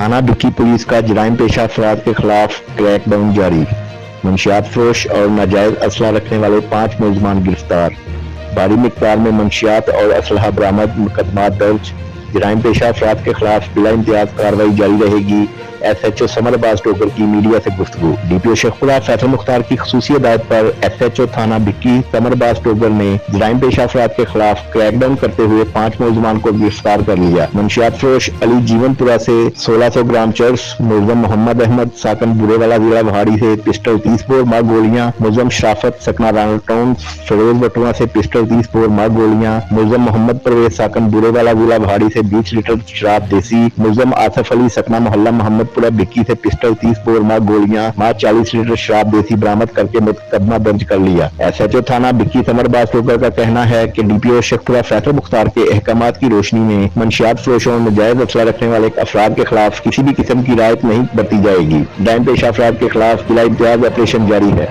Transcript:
थाना बिक्की पुलिस का जराइम पेशा अफराद के खिलाफ क्रैक डाउन जारी। मंशियात फरोश और नाजायज असला रखने वाले 5 मुलजमान गिरफ्तार। भारी मिकदार में मंशियात और असलहा बरामद, मुकदमा दर्ज। जराइम पेशा अफराद के खिलाफ बिला इम्तियाज कार्रवाई जारी रहेगी। SHO समर अब्बास टोकर की मीडिया से गुफ्तगू। DPO शेखपुरा फैसल मुख्तार की खसूसी हिदायत पर SHO थाना बिक्की समर अब्बास टोकर ने जराइम पेशा अफराद के खिलाफ क्रैकडाउन करते हुए 5 मुलजमान को गिरफ्तार कर लिया। मंशियात फरोश अली जीवनपुरा से 1600 ग्राम चर्स, मुलजम मोहम्मद अहमद साकन बुरेवाला जिला वहाड़ी से पिस्टल 30 बोर मार गोलियां, मुलजम शराफत सकना राना टाउन फिरोज बटुआ से पिस्टल 30 बोर मार गोलियां, मुलजम मोहम्मद परवेज साकन बुरेवाला जिला वहाड़ी से 20 लीटर शराब देसी, मुलजम आसिफ अली सकना मोहल्ला मोहम्मदपुरा बिक्की से पिस्टल 30 बोर मार गोलियां मार 40 लीटर शराब देसी बरामद करके मुकदमा दर्ज कर लिया। SHO थाना बिक्की समर अब्बास टोकर का कहना है कि DPO शेखपुरा फैसल मुख्तार के अहकामात की रोशनी में मंशियात फरोशों और नाजायज असला रखने वाले अफराद के खिलाफ किसी भी किस्म की रियायत नहीं बरती जाएगी। जराइम पेशा अफराद के खिलाफ बिला इम्तियाज ऑपरेशन जारी है।